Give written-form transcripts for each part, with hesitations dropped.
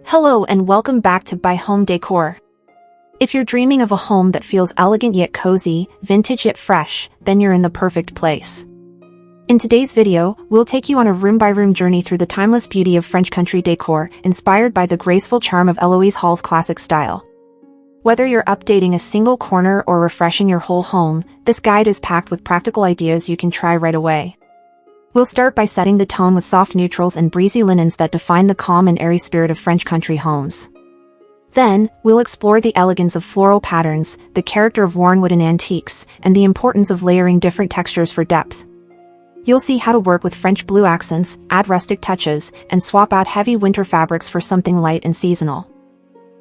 Hello and welcome back to By Home Decor. If you're dreaming of a home that feels elegant yet cozy, vintage yet fresh, then you're in the perfect place. In today's video, we'll take you on a room-by-room journey through the timeless beauty of French country decor, inspired by the graceful charm of Eloise Hall's classic style. Whether you're updating a single corner or refreshing your whole home, this guide is packed with practical ideas you can try right away. We'll start by setting the tone with soft neutrals and breezy linens that define the calm and airy spirit of French country homes. Then, we'll explore the elegance of floral patterns, the character of worn wood and antiques, and the importance of layering different textures for depth. You'll see how to work with French blue accents, add rustic touches, and swap out heavy winter fabrics for something light and seasonal.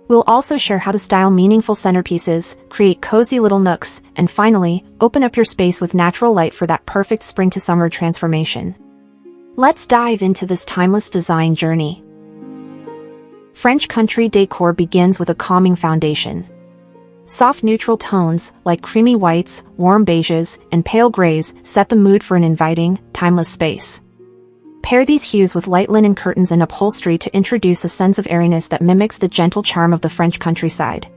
We'll also share how to style meaningful centerpieces, create cozy little nooks, and finally, open up your space with natural light for that perfect spring to summer transformation. Let's dive into this timeless design journey. French country decor begins with a calming foundation. Soft neutral tones, like creamy whites, warm beiges, and pale grays, set the mood for an inviting, timeless space. Pair these hues with light linen curtains and upholstery to introduce a sense of airiness that mimics the gentle charm of the French countryside.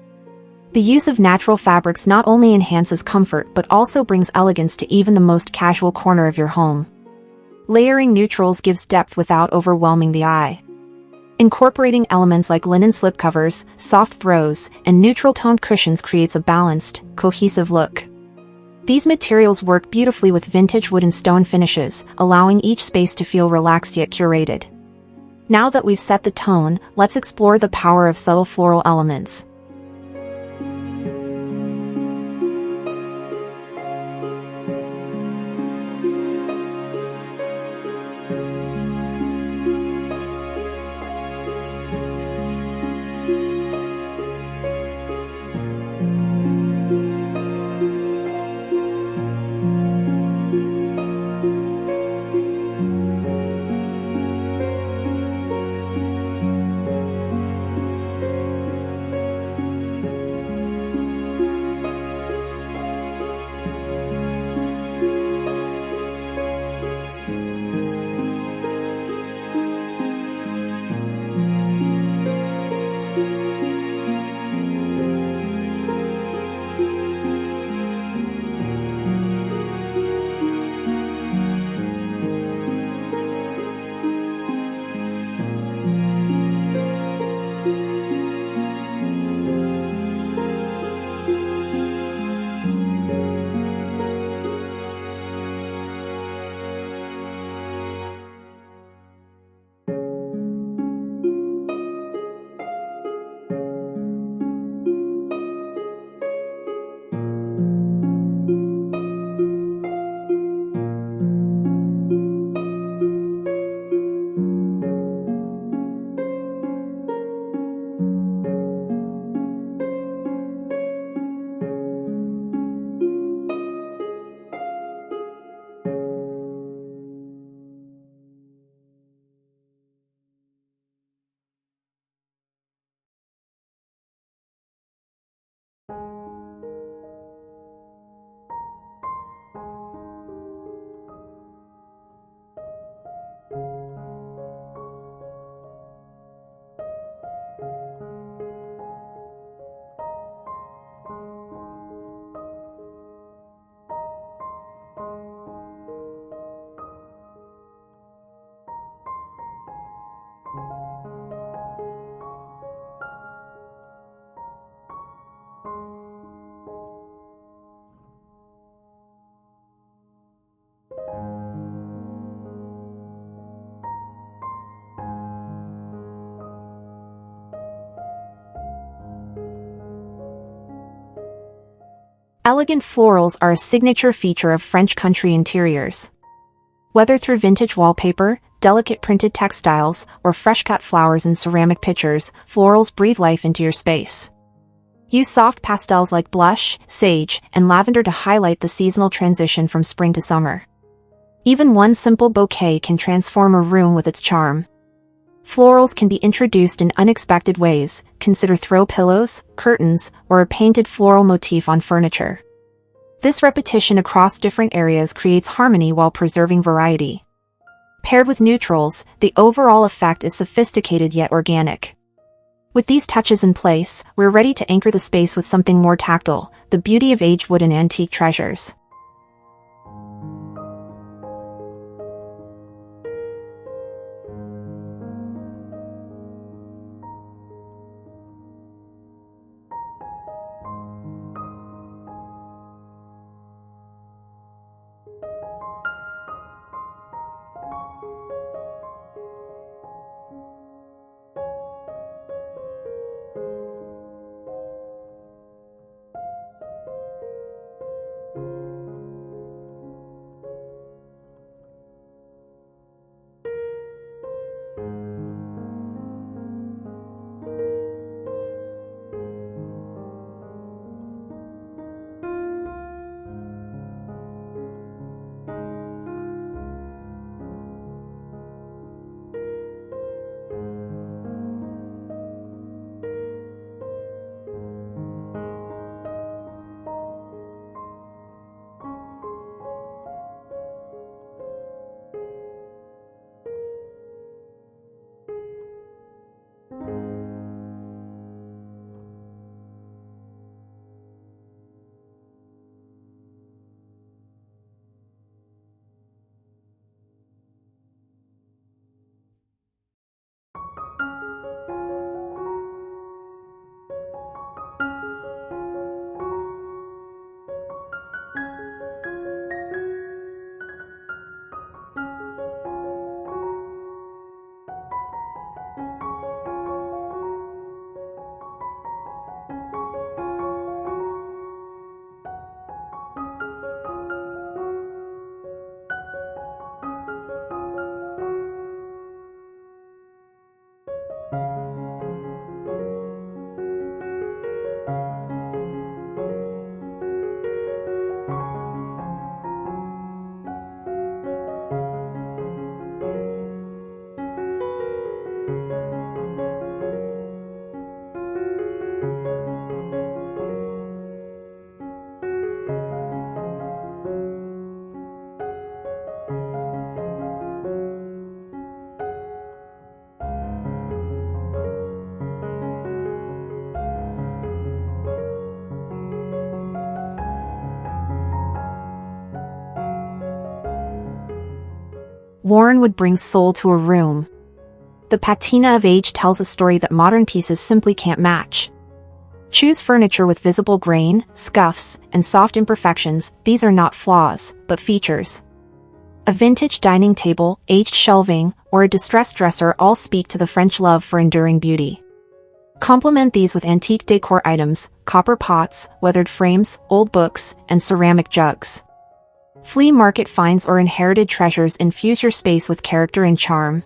The use of natural fabrics not only enhances comfort but also brings elegance to even the most casual corner of your home. Layering neutrals gives depth without overwhelming the eye. Incorporating elements like linen slipcovers, soft throws, and neutral-toned cushions creates a balanced, cohesive look. These materials work beautifully with vintage wood and stone finishes, allowing each space to feel relaxed yet curated. Now that we've set the tone, let's explore the power of subtle floral elements. Elegant florals are a signature feature of French country interiors. Whether through vintage wallpaper, delicate printed textiles, or fresh-cut flowers in ceramic pitchers, florals breathe life into your space. Use soft pastels like blush, sage, and lavender to highlight the seasonal transition from spring to summer. Even one simple bouquet can transform a room with its charm. Florals can be introduced in unexpected ways. Consider throw pillows, curtains, or a painted floral motif on furniture. This repetition across different areas creates harmony while preserving variety. Paired with neutrals, the overall effect is sophisticated yet organic. With these touches in place, we're ready to anchor the space with something more tactile, the beauty of aged wood and antique treasures. Worn wood brings soul to a room. The patina of age tells a story that modern pieces simply can't match. Choose furniture with visible grain, scuffs, and soft imperfections. These are not flaws, but features. A vintage dining table, aged shelving, or a distressed dresser all speak to the French love for enduring beauty. Complement these with antique decor items, copper pots, weathered frames, old books, and ceramic jugs. Flea market finds or inherited treasures infuse your space with character and charm.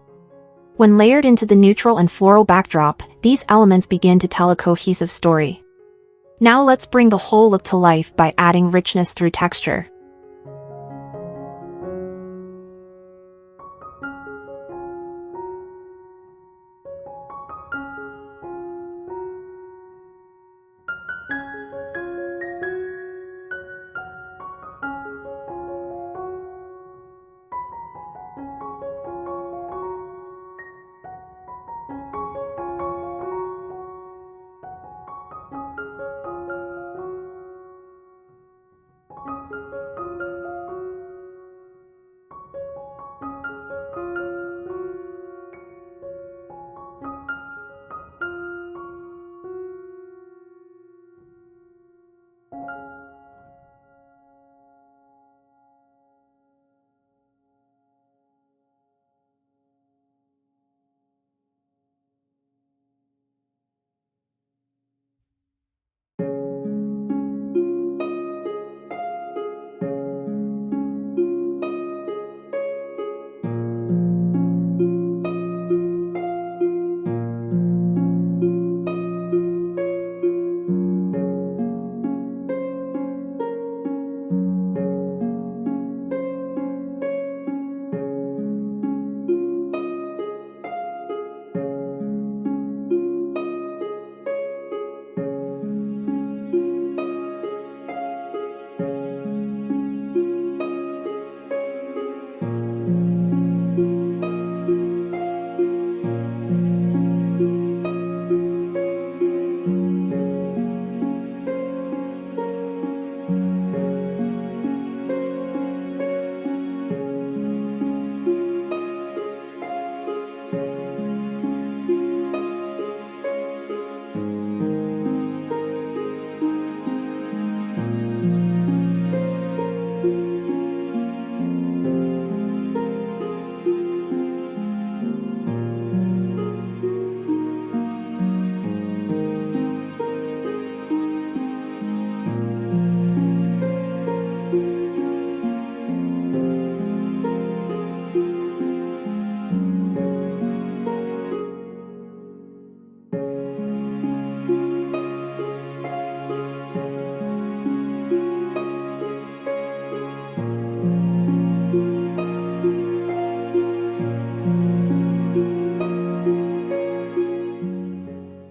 When layered into the neutral and floral backdrop, these elements begin to tell a cohesive story. Now let's bring the whole look to life by adding richness through texture.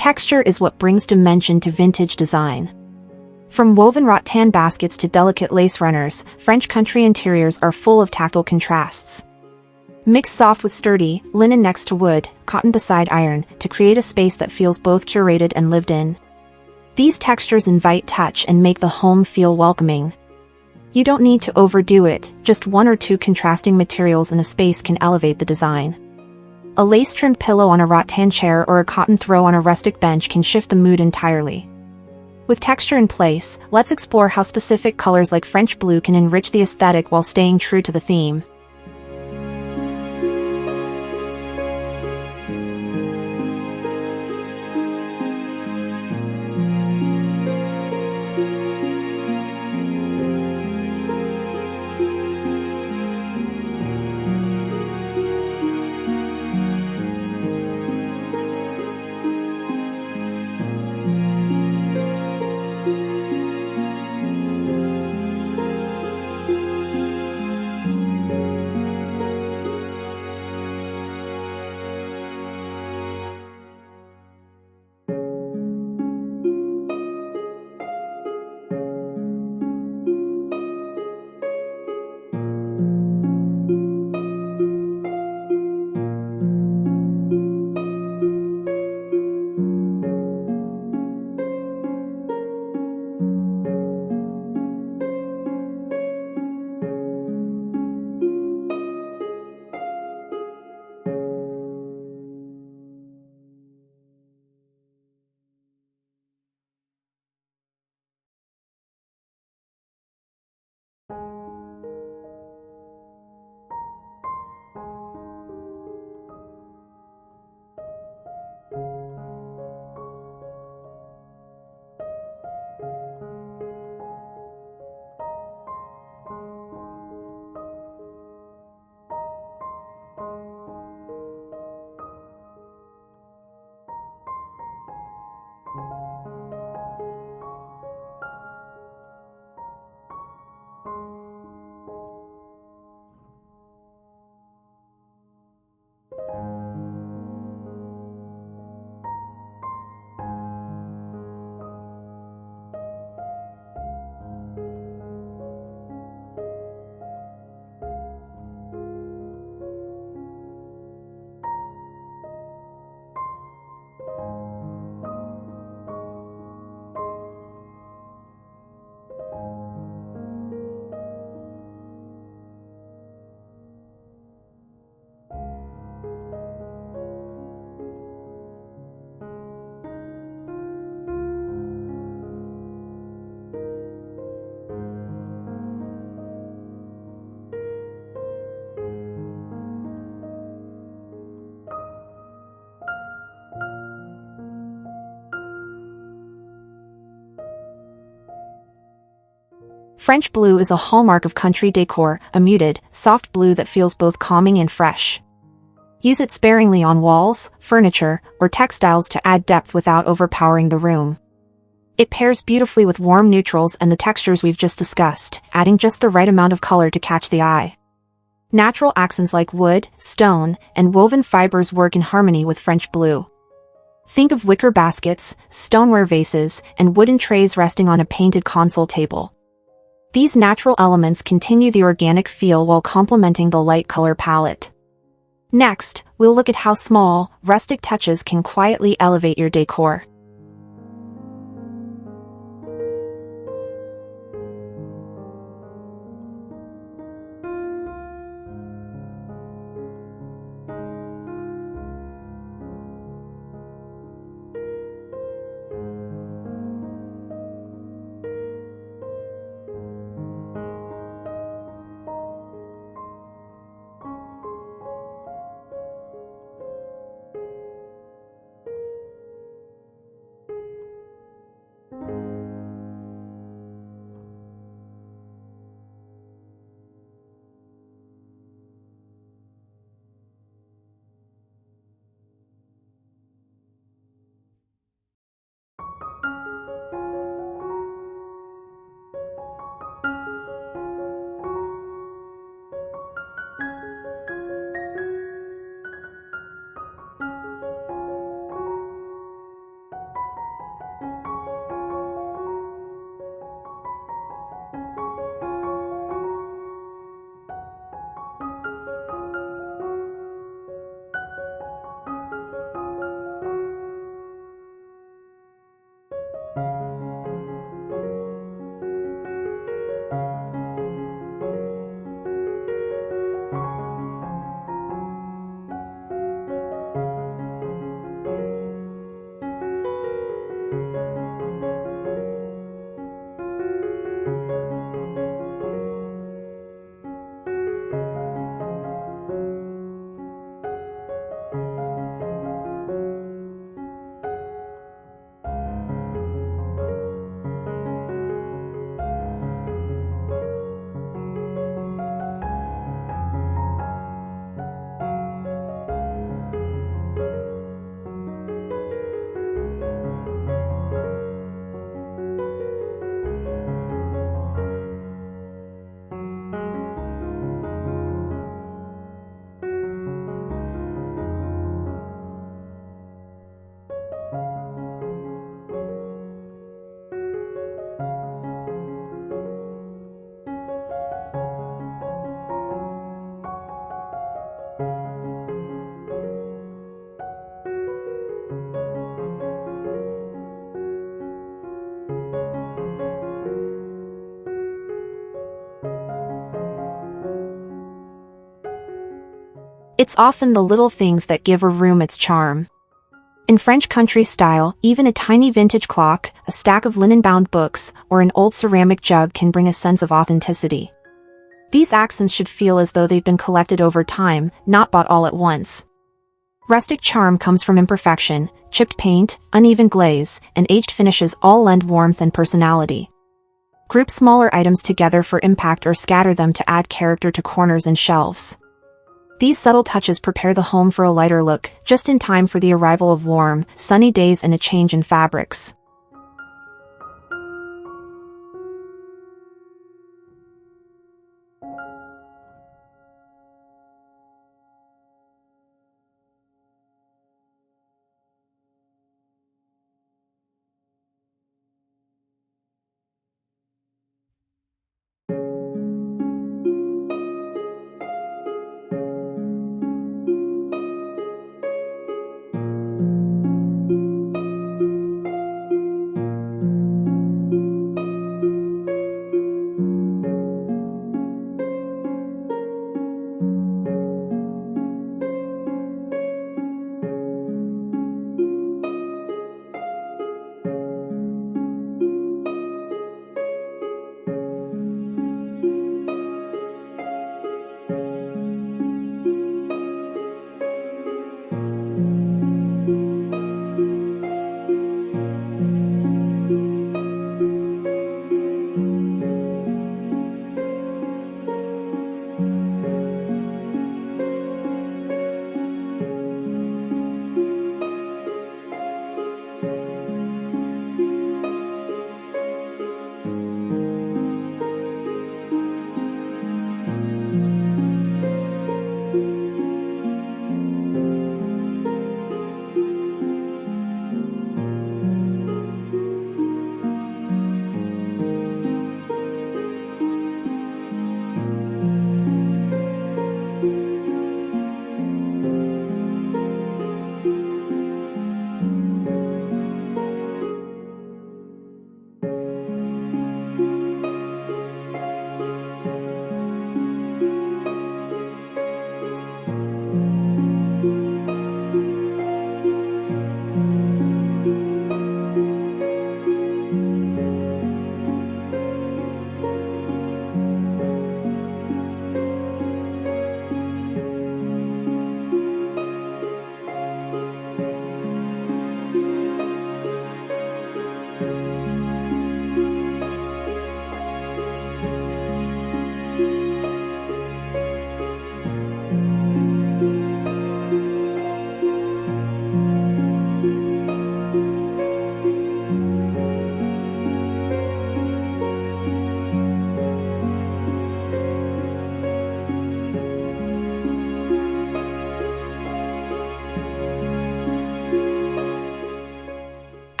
Texture is what brings dimension to vintage design. From woven rattan baskets to delicate lace runners, French country interiors are full of tactile contrasts. Mix soft with sturdy, linen next to wood, cotton beside iron, to create a space that feels both curated and lived in. These textures invite touch and make the home feel welcoming. You don't need to overdo it, just one or two contrasting materials in a space can elevate the design. A lace-trimmed pillow on a rattan chair or a cotton throw on a rustic bench can shift the mood entirely. With texture in place, let's explore how specific colors like French blue can enrich the aesthetic while staying true to the theme. French blue is a hallmark of country decor, a muted, soft blue that feels both calming and fresh. Use it sparingly on walls, furniture, or textiles to add depth without overpowering the room. It pairs beautifully with warm neutrals and the textures we've just discussed, adding just the right amount of color to catch the eye. Natural accents like wood, stone, and woven fibers work in harmony with French blue. Think of wicker baskets, stoneware vases, and wooden trays resting on a painted console table. These natural elements continue the organic feel while complementing the light color palette. Next, we'll look at how small, rustic touches can quietly elevate your decor. It's often the little things that give a room its charm. In French country style, even a tiny vintage clock, a stack of linen-bound books, or an old ceramic jug can bring a sense of authenticity. These accents should feel as though they've been collected over time, not bought all at once. Rustic charm comes from imperfection. Chipped paint, uneven glaze, and aged finishes all lend warmth and personality. Group smaller items together for impact or scatter them to add character to corners and shelves. These subtle touches prepare the home for a lighter look, just in time for the arrival of warm, sunny days and a change in fabrics.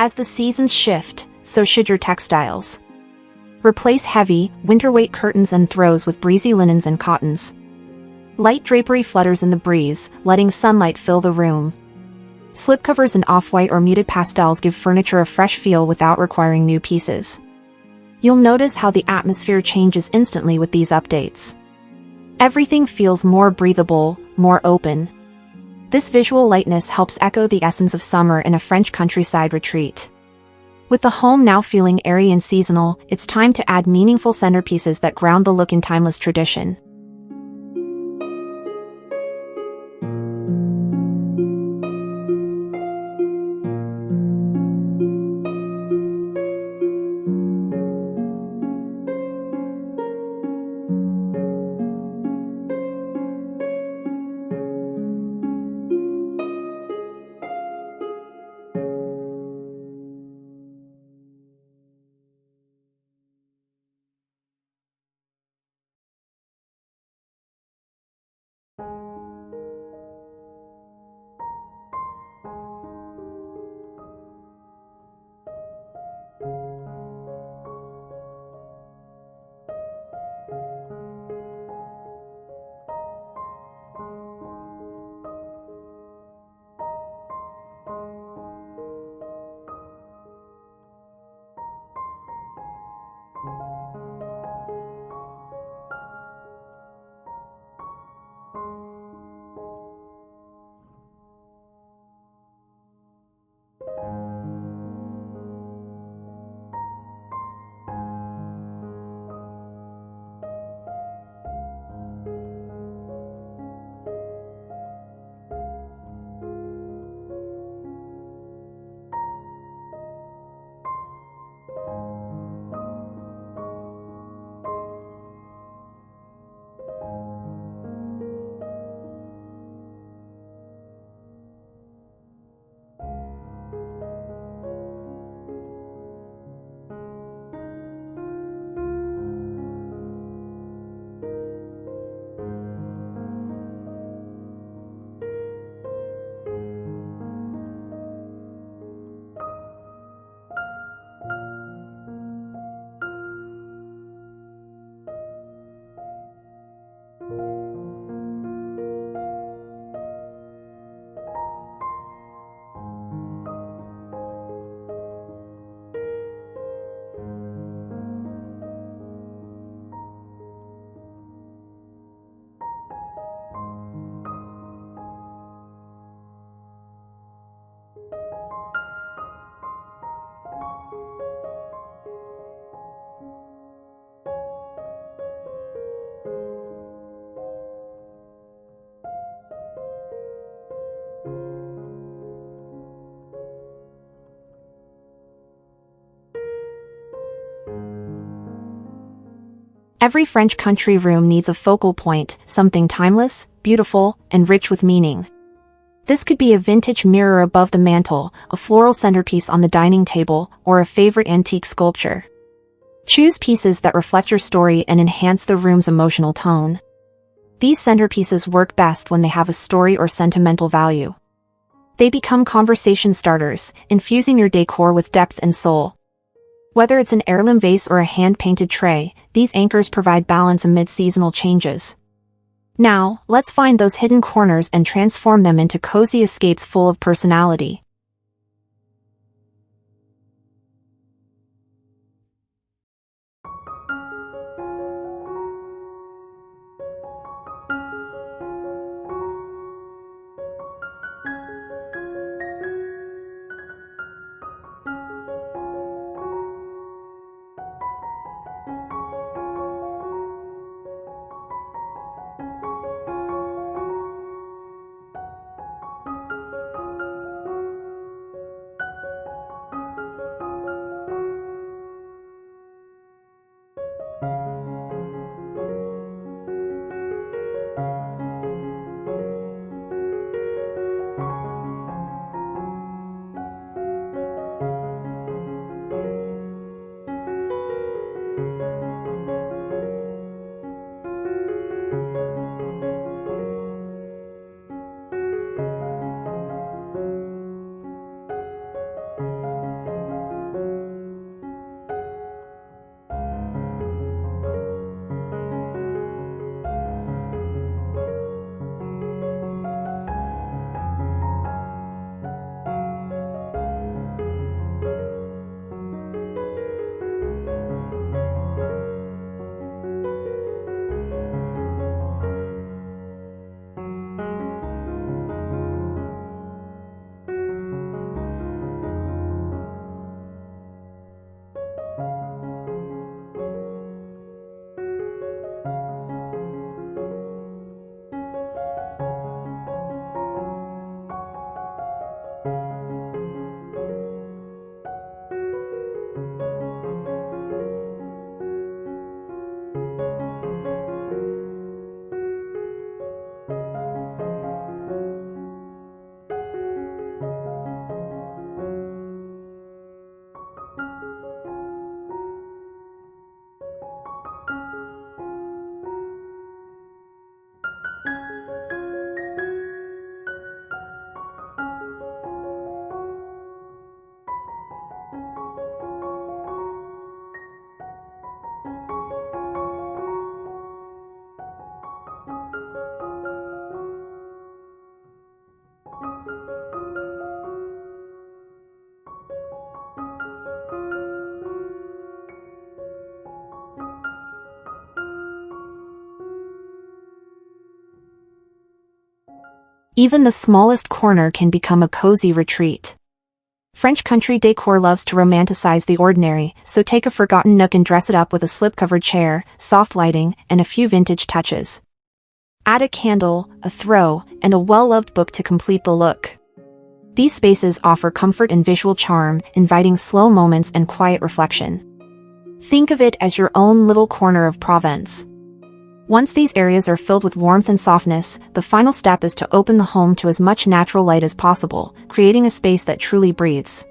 As the seasons shift, so should your textiles. Replace heavy, winter-weight curtains and throws with breezy linens and cottons. Light drapery flutters in the breeze, letting sunlight fill the room. Slipcovers in off-white or muted pastels give furniture a fresh feel without requiring new pieces. You'll notice how the atmosphere changes instantly with these updates. Everything feels more breathable, more open. This visual lightness helps echo the essence of summer in a French countryside retreat. With the home now feeling airy and seasonal, it's time to add meaningful centerpieces that ground the look in timeless tradition. Every French country room needs a focal point, something timeless, beautiful, and rich with meaning. This could be a vintage mirror above the mantel, a floral centerpiece on the dining table, or a favorite antique sculpture. Choose pieces that reflect your story and enhance the room's emotional tone. These centerpieces work best when they have a story or sentimental value. They become conversation starters, infusing your decor with depth and soul. Whether it's an heirloom vase or a hand-painted tray, these anchors provide balance amid seasonal changes. Now, let's find those hidden corners and transform them into cozy escapes full of personality. Even the smallest corner can become a cozy retreat. French country decor loves to romanticize the ordinary, so take a forgotten nook and dress it up with a slip-covered chair, soft lighting, and a few vintage touches. Add a candle, a throw, and a well-loved book to complete the look. These spaces offer comfort and visual charm, inviting slow moments and quiet reflection. Think of it as your own little corner of Provence. Once these areas are filled with warmth and softness, the final step is to open the home to as much natural light as possible, creating a space that truly breathes.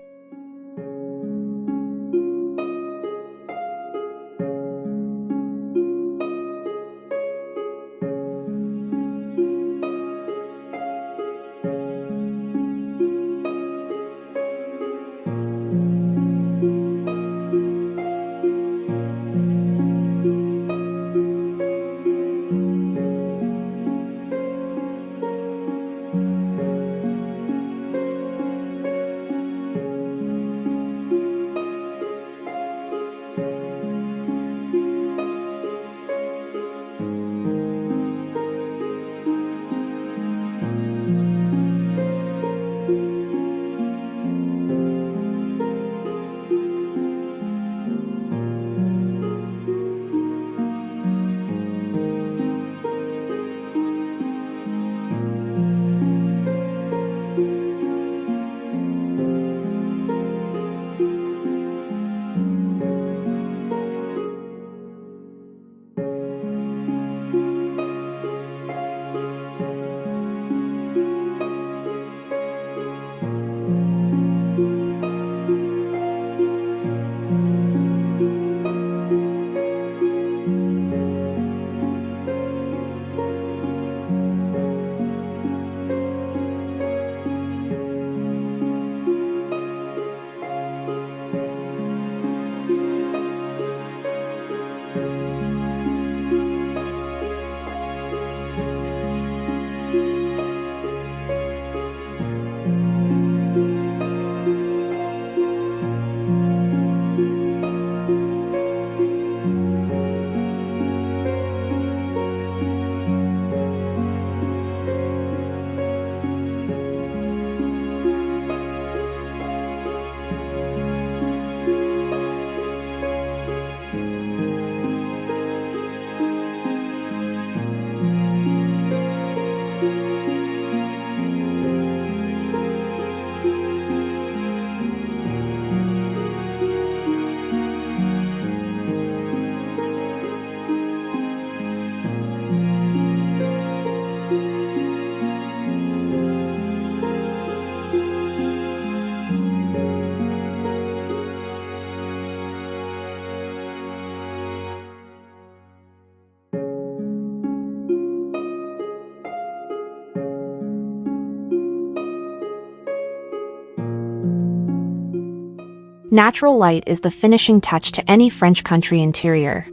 Natural light is the finishing touch to any French country interior.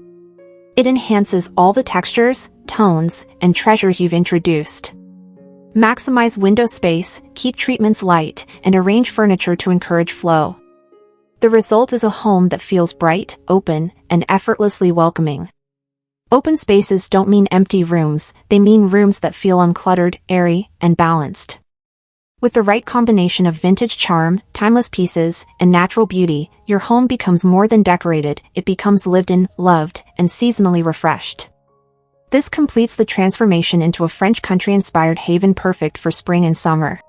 It enhances all the textures, tones, and treasures you've introduced. Maximize window space, keep treatments light, and arrange furniture to encourage flow. The result is a home that feels bright, open, and effortlessly welcoming. Open spaces don't mean empty rooms, they mean rooms that feel uncluttered, airy, and balanced. With the right combination of vintage charm, timeless pieces, and natural beauty, your home becomes more than decorated, it becomes lived in, loved, and seasonally refreshed. This completes the transformation into a French country-inspired haven perfect for spring and summer.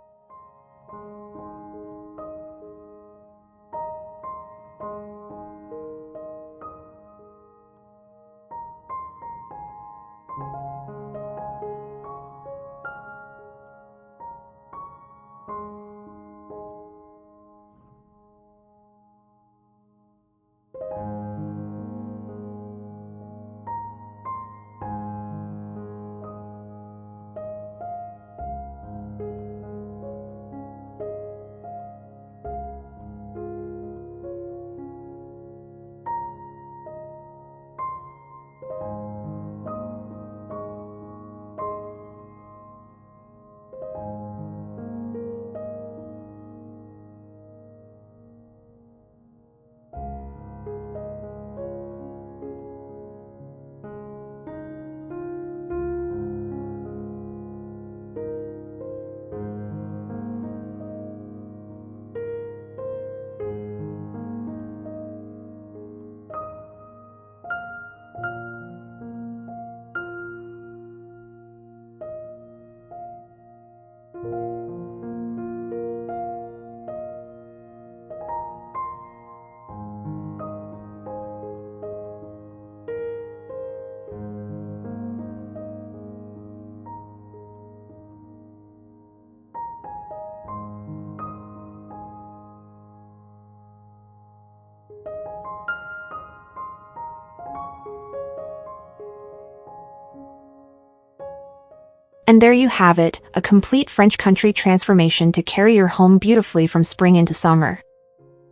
And there you have it, a complete French country transformation to carry your home beautifully from spring into summer.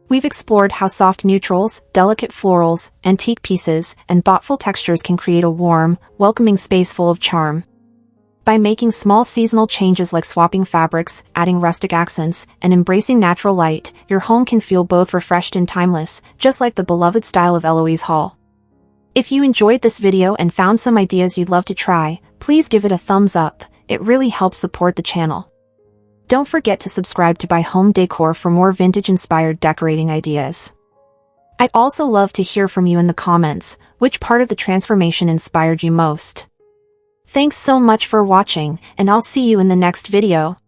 We've explored how soft neutrals, delicate florals, antique pieces, and thoughtful textures can create a warm, welcoming space full of charm. By making small seasonal changes like swapping fabrics, adding rustic accents, and embracing natural light, your home can feel both refreshed and timeless, just like the beloved style of Eloise Hall. If you enjoyed this video and found some ideas you'd love to try, please give it a thumbs up, it really helps support the channel. Don't forget to subscribe to By Home Decor for more vintage-inspired decorating ideas. I'd also love to hear from you in the comments, which part of the transformation inspired you most? Thanks so much for watching, and I'll see you in the next video.